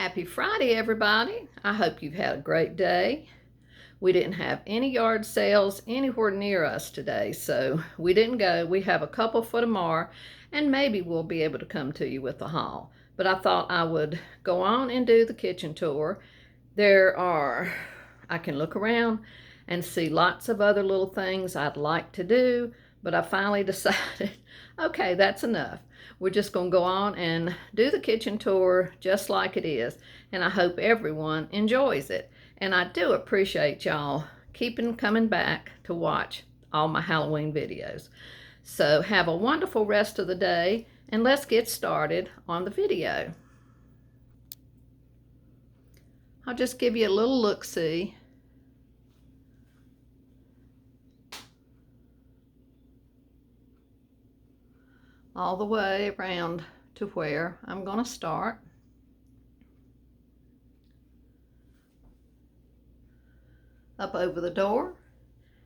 Happy Friday, everybody. I hope you've had a great day. We didn't have any yard sales anywhere near us today, so we didn't go. We have a couple for tomorrow, and maybe we'll be able to come to you with a haul. But I thought I would go on and do the kitchen tour. I can look around and see lots of other little things I'd like to do, but I finally decided, okay, that's enough. We're just going to go on and do the kitchen tour just like it is, and I hope everyone enjoys it. And I do appreciate y'all coming back to watch all my Halloween videos. So have a wonderful rest of the day, and let's get started on the video. I'll just give you a little look-see. All the way around to where I'm going to start. Up over the door,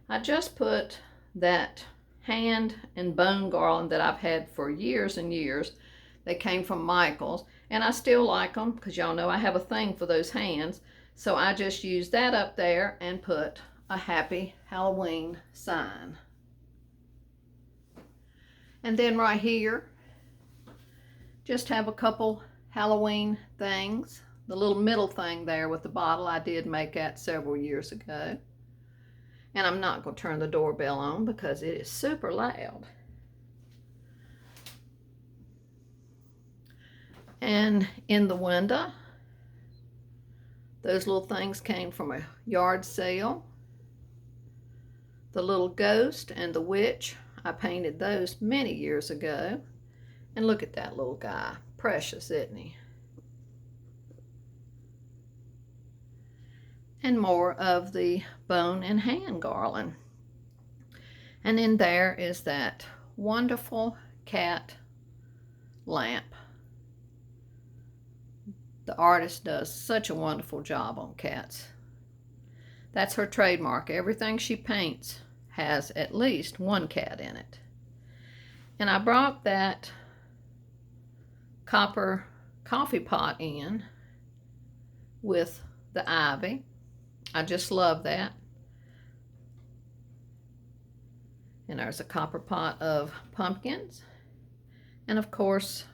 I just put that hand and bone garland that I've had for years and years. They came from Michael's, and I still like them because y'all know I have a thing for those hands. So I just used that up there and put a Happy Halloween sign. And then right here, just have a couple Halloween things. The little middle thing there with the bottle, I did make that several years ago. And I'm not going to turn the doorbell on because it is super loud. And in the window, those little things came from a yard sale. The little ghost and the witch, I painted those many years ago. And look at that little guy. Precious, isn't he? And more of the bone and hand garland. And in there is that wonderful cat lamp. The artist does such a wonderful job on cats. That's her trademark. Everything she paints has at least one cat in it. And I brought that copper coffee pot in with the ivy. I just love that. And there's a copper pot of pumpkins. And of course,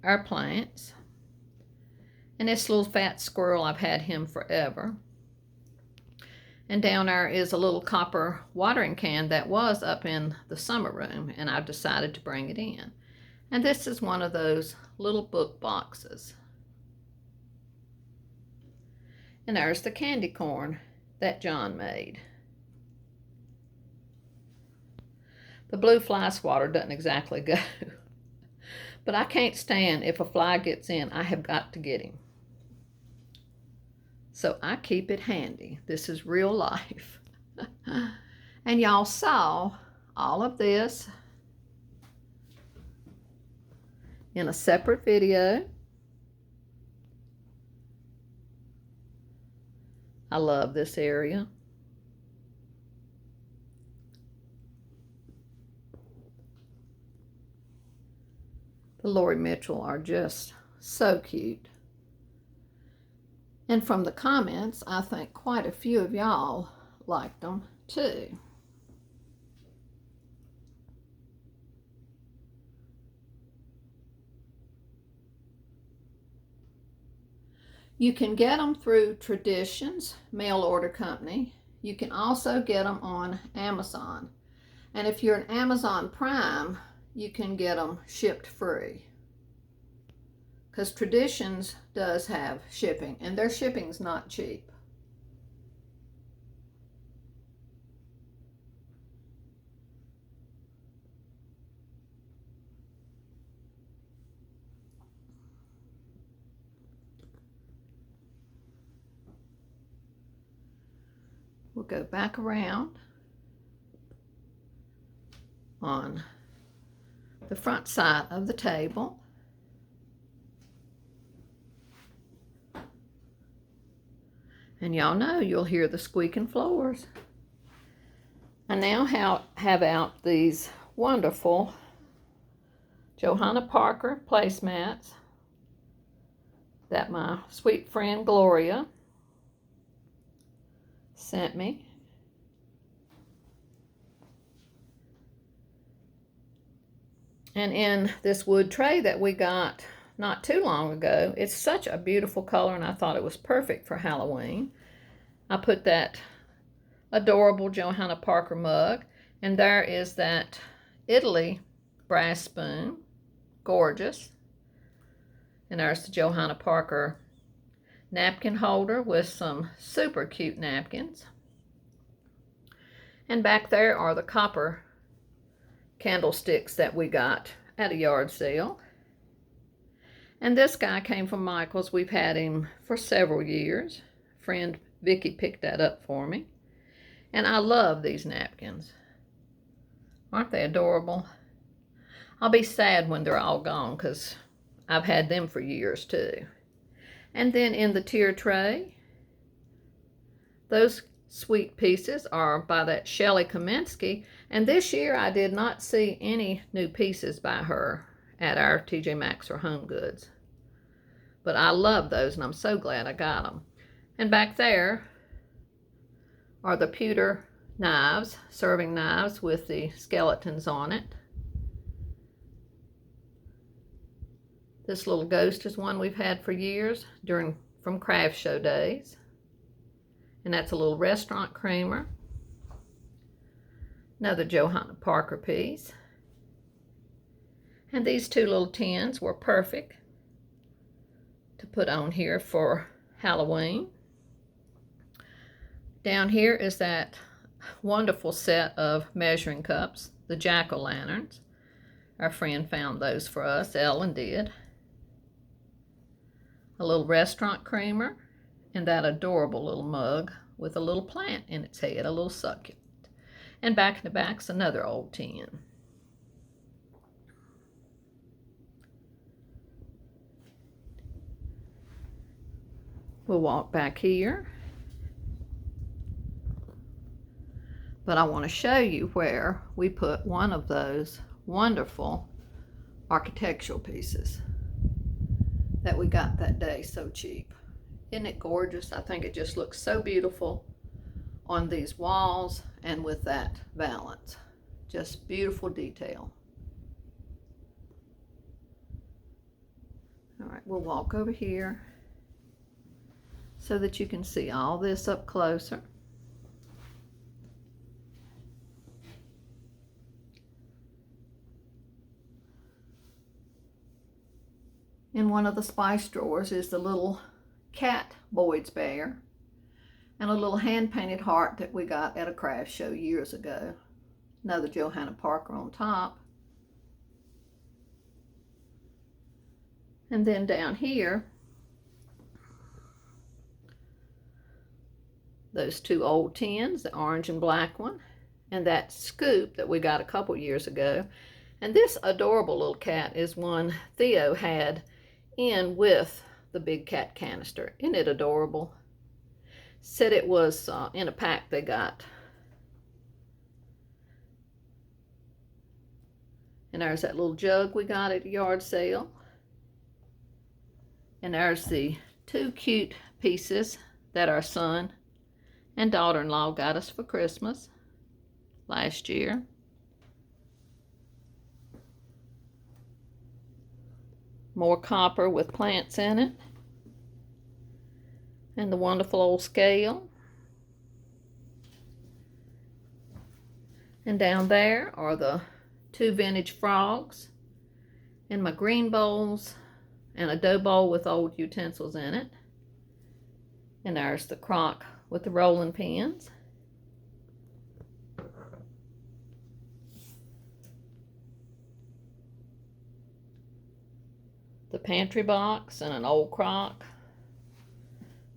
our plants. And this little fat squirrel, I've had him forever. And down there is a little copper watering can that was up in the summer room, and I've decided to bring it in. And this is one of those little book boxes. And there's the candy corn that John made. The blue fly swatter doesn't exactly go. But I can't stand if a fly gets in, I have got to get him. So I keep it handy. This is real life. And y'all saw all of this in a separate video. I love this area. The Lori Mitchell are just so cute. And from the comments, I think quite a few of y'all liked them too. You can get them through Traditions mail order company. You can also get them on Amazon. And if you're an Amazon Prime, you can get them shipped free. Because Traditions does have shipping, and their shipping's not cheap. We'll go back around on the front side of the table. And y'all know you'll hear the squeaking floors. I now have out these wonderful Johanna Parker placemats. that my sweet friend Gloria sent me. And in this wood tray that we got not too long ago, it's such a beautiful color, and I thought it was perfect for Halloween. I put that adorable Johanna Parker mug, and there is that Italy brass spoon, gorgeous. And there's the Johanna Parker napkin holder with some super cute napkins. And back there are the copper candlesticks that we got at a yard sale. And this guy came from Michael's. We've had him for several years. Friend Vicky picked that up for me. And I love these napkins. Aren't they adorable? I'll be sad when they're all gone because I've had them for years too. And then in the tier tray, those sweet pieces are by that Shelley Kaminsky. And this year I did not see any new pieces by her at our TJ Maxx or Home Goods. But I love those, and I'm so glad I got them. And back there are the pewter knives, serving knives with the skeletons on it. This little ghost is one we've had for years from craft show days. And that's a little restaurant creamer. Another Johanna Parker piece. And these two little tins were perfect to put on here for Halloween. Down here is that wonderful set of measuring cups, the jack-o'-lanterns. Our friend found those for us, Ellen did. A little restaurant creamer, and that adorable little mug with a little plant in its head, a little succulent. And back in the back's another old tin. We'll walk back here. But I want to show you where we put one of those wonderful architectural pieces that we got that day so cheap. Isn't it gorgeous? I think it just looks so beautiful on these walls and with that valance. Just beautiful detail. All right, we'll walk over here so that you can see all this up closer. In one of the spice drawers is the little cat Boyd's bear and a little hand-painted heart that we got at a craft show years ago. Another Johanna Parker on top. And then down here, those two old tins, the orange and black one, and that scoop that we got a couple years ago. And this adorable little cat is one Theo had in with the big cat canister. Isn't it adorable? Said it was in a pack they got. And there's that little jug we got at a yard sale. And there's the two cute pieces that our son and daughter-in-law got us for Christmas last year. More copper with plants in it. And the wonderful old scale. And down there are the two vintage frogs and my green bowls and a dough bowl with old utensils in it. And there's the crock with the rolling pins. The pantry box and an old crock.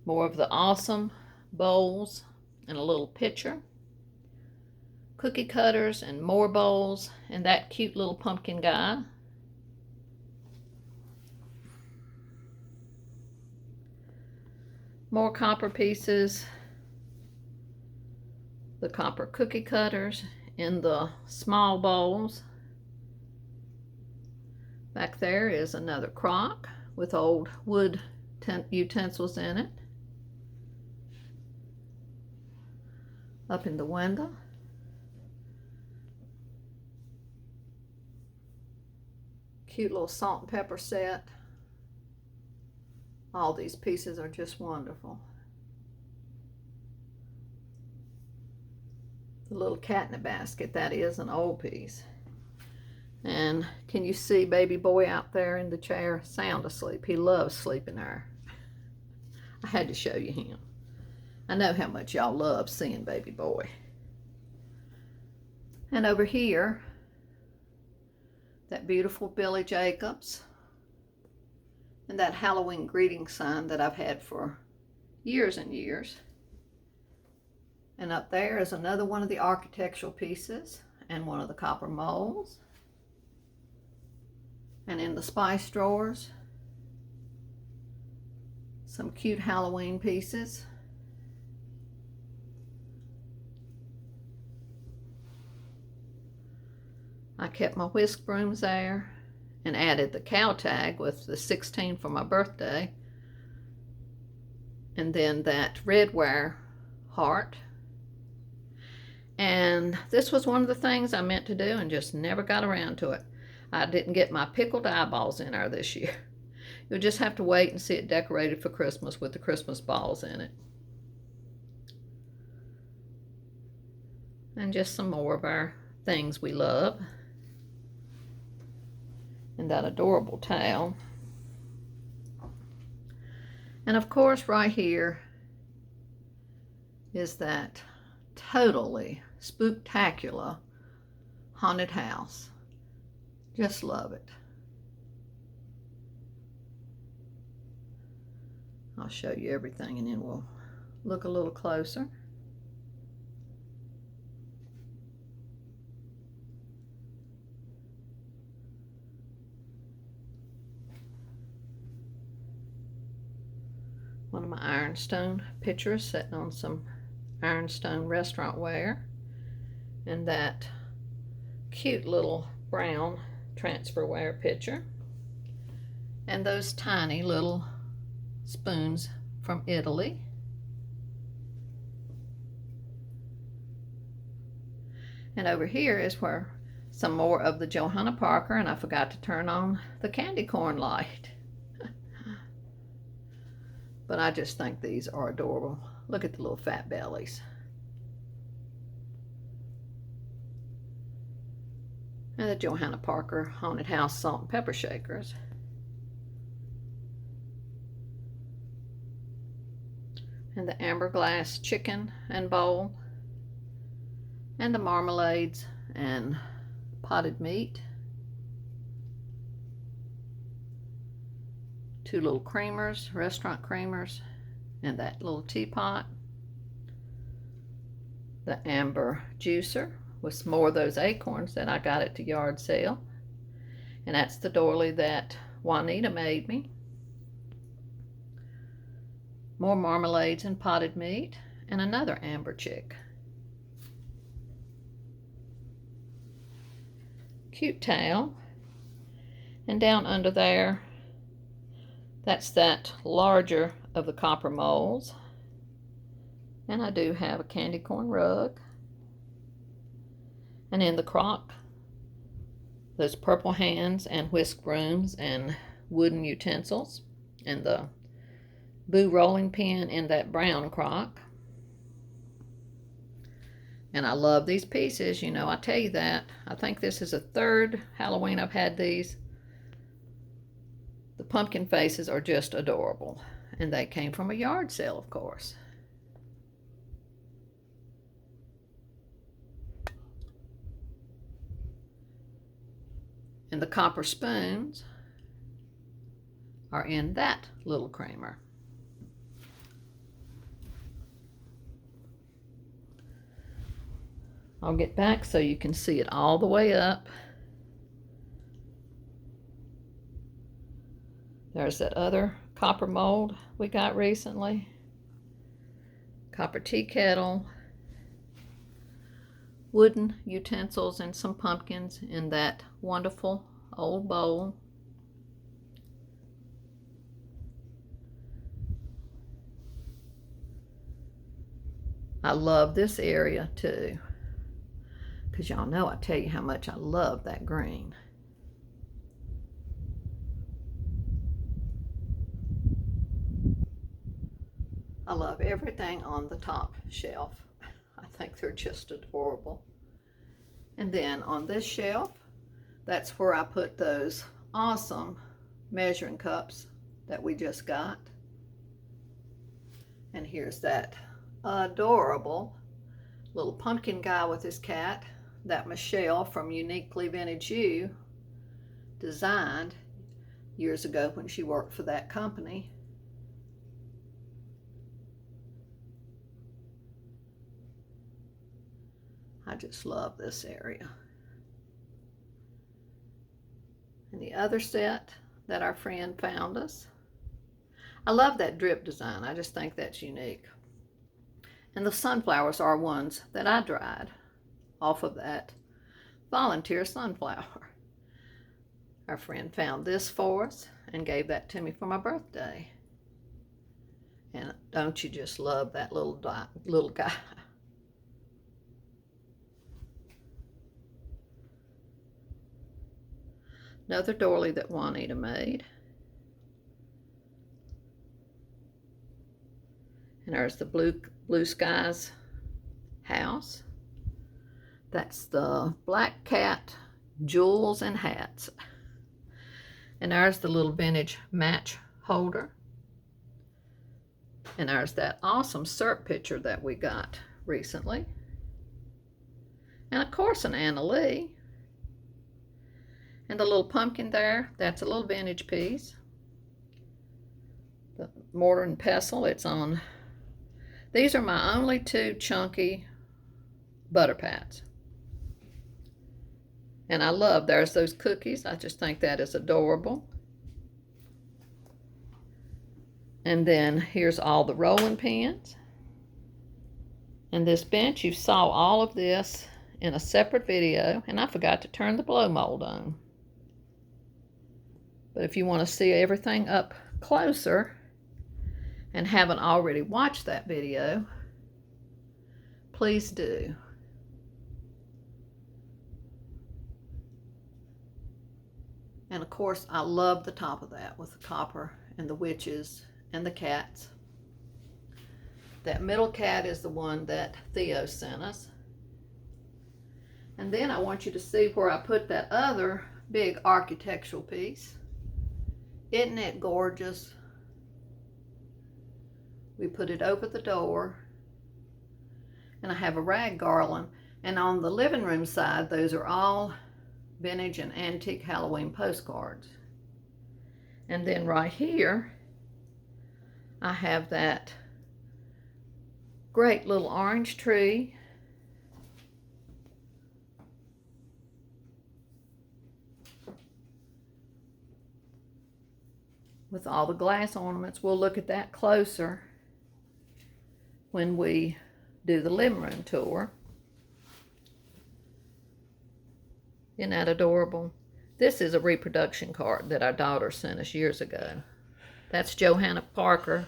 More of the awesome bowls and a little pitcher. Cookie cutters and more bowls and that cute little pumpkin guy. More copper pieces. The copper cookie cutters in the small bowls. Back there is another crock with old wood utensils in it. Up in the window. Cute little salt and pepper set. All these pieces are just wonderful. The little cat in the basket, that is an old piece. And can you see baby boy out there in the chair, sound asleep? He loves sleeping there. I had to show you him. I know how much y'all love seeing baby boy. And over here, that beautiful Billy Jacobs and that Halloween greeting sign that I've had for years and years. And up there is another one of the architectural pieces and one of the copper molds. And in the spice drawers, some cute Halloween pieces. I kept my whisk brooms there and added the cow tag with the 16 for my birthday. And then that red wire heart. And this was one of the things I meant to do and just never got around to it. I didn't get my pickled eyeballs in there this year. You'll just have to wait and see it decorated for Christmas with the Christmas balls in it. And just some more of our things we love. And that adorable towel. And of course right here is that totally spooktacular haunted house. Just love it. I'll show you everything and then we'll look a little closer. One of my ironstone pictures sitting on some ironstone restaurant ware. And that cute little brown transferware picture. And those tiny little spoons from Italy. And over here is where some more of the Johanna Parker, and I forgot to turn on the candy corn light. But I just think these are adorable. Look at the little fat bellies. And the Johanna Parker Haunted House salt and pepper shakers. And the amber glass chicken and bowl. And the marmalades and potted meat. Two little creamers, restaurant creamers, and that little teapot. The amber juicer with some more of those acorns that I got at the yard sale. And that's the doily that Juanita made me. More marmalades and potted meat, and another amber chick. Cute towel. And down under there, that's that larger of the copper molds. And I do have a candy corn rug. And in the crock, those purple hands and whisk brooms and wooden utensils. And the boo rolling pin in that brown crock. And I love these pieces, you know, I tell you that. I think this is the third Halloween I've had these. The pumpkin faces are just adorable. And they came from a yard sale, of course. And the copper spoons are in that little creamer. I'll get back so you can see it all the way up. There's that other copper mold we got recently. Copper tea kettle. Wooden utensils and some pumpkins in that wonderful old bowl. I love this area too, because y'all know I tell you how much I love that green. I love everything on the top shelf. I think they're just adorable. And then on this shelf, that's where I put those awesome measuring cups that we just got. And here's that adorable little pumpkin guy with his cat that Michelle from Uniquely Vintage You designed years ago when she worked for that company. I just love this area. And the other set that our friend found us, I love that drip design. I just think that's unique. And the sunflowers are ones that I dried off of that volunteer sunflower. Our friend found this for us and gave that to me for my birthday. And don't you just love that little guy? Another doily that Juanita made. And there's the blue skies house. That's the black cat, jewels and hats. And there's the little vintage match holder. And there's that awesome SERP picture that we got recently. And of course an Anna Lee. And the little pumpkin there, that's a little vintage piece. The mortar and pestle, it's on. These are my only two chunky butter pats. And I love, there's those cookies. I just think that is adorable. And then here's all the rolling pins. And this bench, you saw all of this in a separate video, and I forgot to turn the blow mold on. But if you want to see everything up closer and haven't already watched that video, please do. And of course, I love the top of that with the copper and the witches and the cats. That middle cat is the one that Theo sent us. And then I want you to see where I put that other big architectural piece. Isn't it gorgeous? We put it over the door. And I have a rag garland. And on the living room side, those are all vintage and antique Halloween postcards. And then right here, I have that great little orange tree. With all the glass ornaments. We'll look at that closer when we do the living room tour. Isn't that adorable? This is a reproduction card that our daughter sent us years ago. That's Johanna Parker.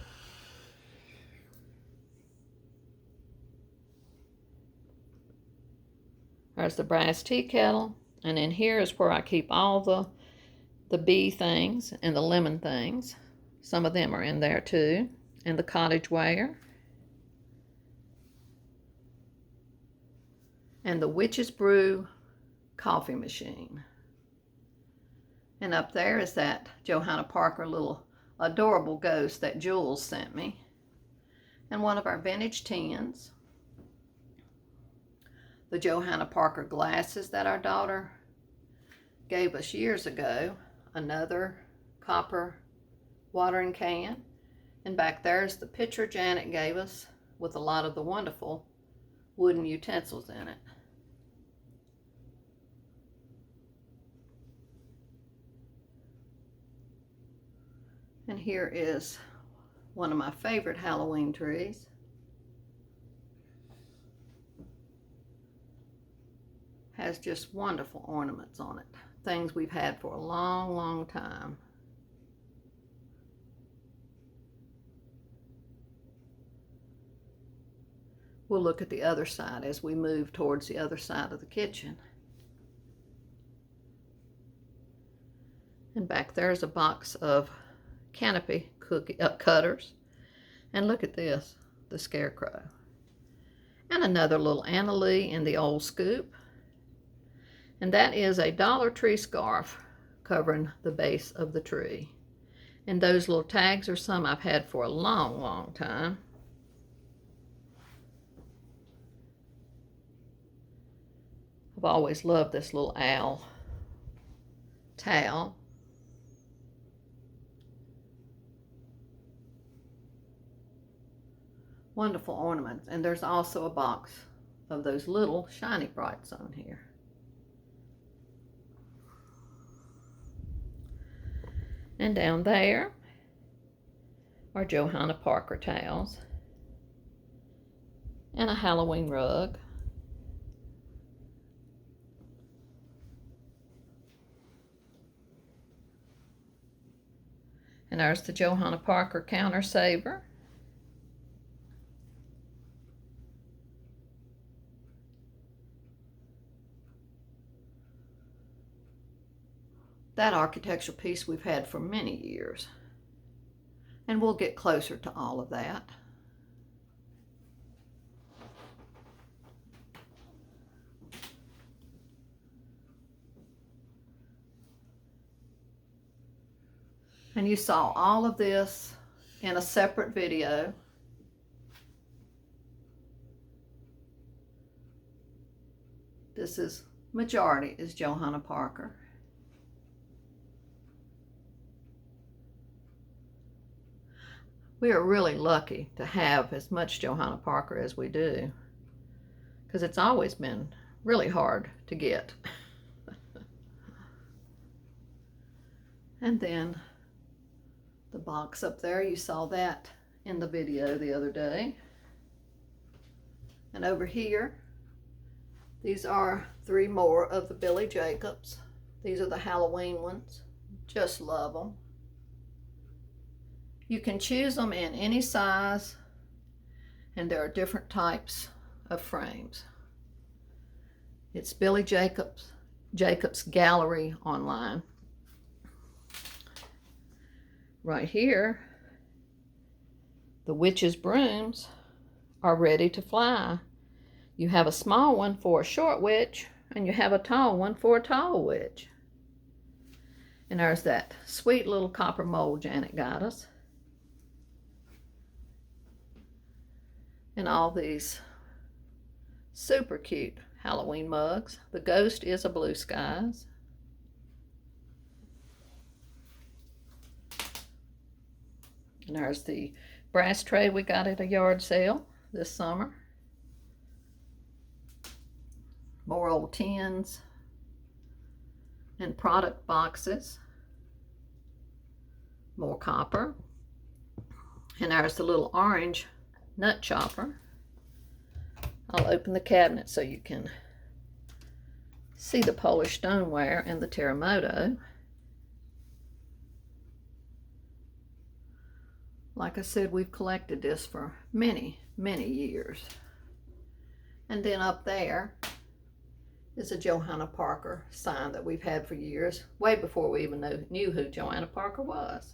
There's the brass tea kettle. And then here is where I keep all the bee things and the lemon things. Some of them are in there too. And the cottage ware. And the Witch's Brew coffee machine. And up there is that Johanna Parker little adorable ghost that Jules sent me. And one of our vintage tins. The Johanna Parker glasses that our daughter gave us years ago. Another copper watering can. And back there's the picture Janet gave us with a lot of the wonderful wooden utensils in it. And here is one of my favorite Halloween trees. Has just wonderful ornaments on it. Things we've had for a long, long time. we'll look at the other side as we move towards the other side of the kitchen. And back there's a box of canopy cookie cutters. And look at this, the scarecrow. And another little Anna Lee in the old scoop. And that is a Dollar Tree scarf covering the base of the tree. And those little tags are some I've had for a long, long time. I've always loved this little owl towel. Wonderful ornaments. And there's also a box of those little shiny brights on here. And down there are Johanna Parker towels and a Halloween rug. And there's the Johanna Parker counter saver. That architectural piece we've had for many years. And we'll get closer to all of that. And you saw all of this in a separate video. This is, majority is Johanna Parker. We are really lucky to have as much Johanna Parker as we do, because it's always been really hard to get. And then the box up there, you saw that in the video the other day. And over here, these are 3 more of the Billy Jacobs. These are the Halloween ones. Just love them. You can choose them in any size, and there are different types of frames. It's Billy Jacobs Gallery online. Right here, the witch's brooms are ready to fly. You have a small one for a short witch, and you have a tall one for a tall witch. And there's that sweet little copper mold Janet got us. And all these super cute Halloween mugs. The ghost is a blue skies. And there's the brass tray we got at a yard sale this summer. More old tins and product boxes. More copper. And there's the little orange nut chopper. I'll open the cabinet so you can see the Polish stoneware and the Terremoto. Like I said, we've collected this for many, many years. And then up there is a Johanna Parker sign that we've had for years, way before we even knew who Johanna Parker was.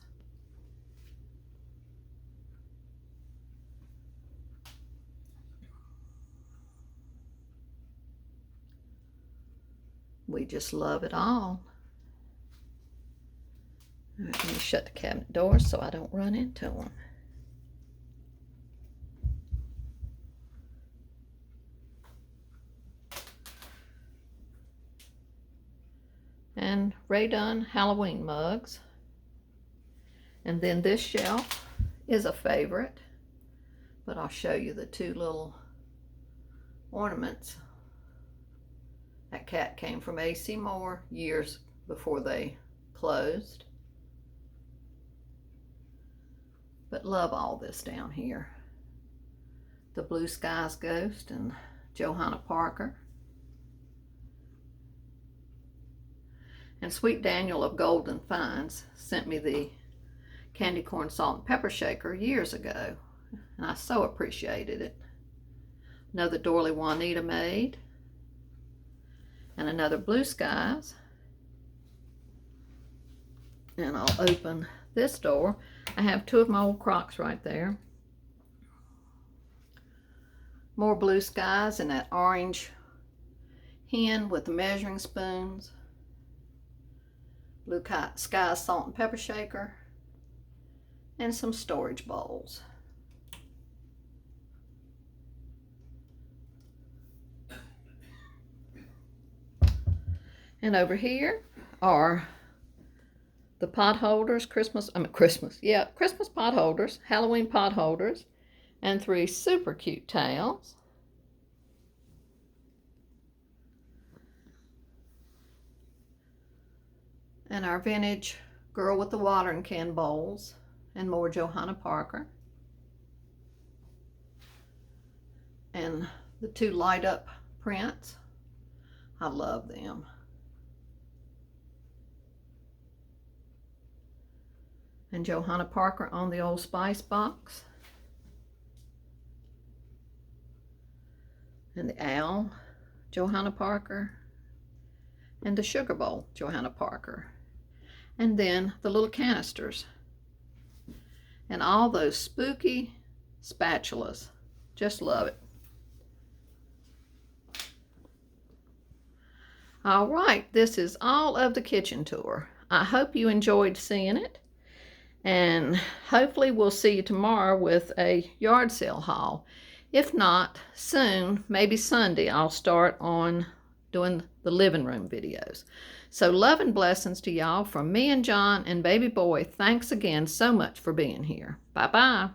We just love it all. All right, let me shut the cabinet doors so I don't run into them. And Dunn Halloween mugs. And then this shelf is a favorite, but I'll show you the 2 little ornaments. That cat came from A.C. Moore years before they closed. But love all this down here. The Blue Skies Ghost and Johanna Parker. And Sweet Daniel of Golden Finds sent me the candy corn salt and pepper shaker years ago, and I so appreciated it. Another doily Juanita made. And another blue skies. And I'll open this door. I have two of my old Crocs right there. More blue skies and that orange hen with the measuring spoons. Blue sky salt and pepper shaker. And some storage bowls. And over here are the pot holders, Christmas pot holders, Halloween pot holders, and 3 super cute towels. And our vintage girl with the watering can bowls, and more Johanna Parker. And the 2 light up prints. I love them. And Johanna Parker on the Old Spice box. And the owl, Johanna Parker. And the sugar bowl, Johanna Parker. And then the little canisters. And all those spooky spatulas. Just love it. All right, this is all of the kitchen tour. I hope you enjoyed seeing it. And hopefully we'll see you tomorrow with a yard sale haul. If not, soon, maybe Sunday, I'll start on doing the living room videos. So love and blessings to y'all from me and John and baby boy. Thanks again so much for being here. Bye-bye.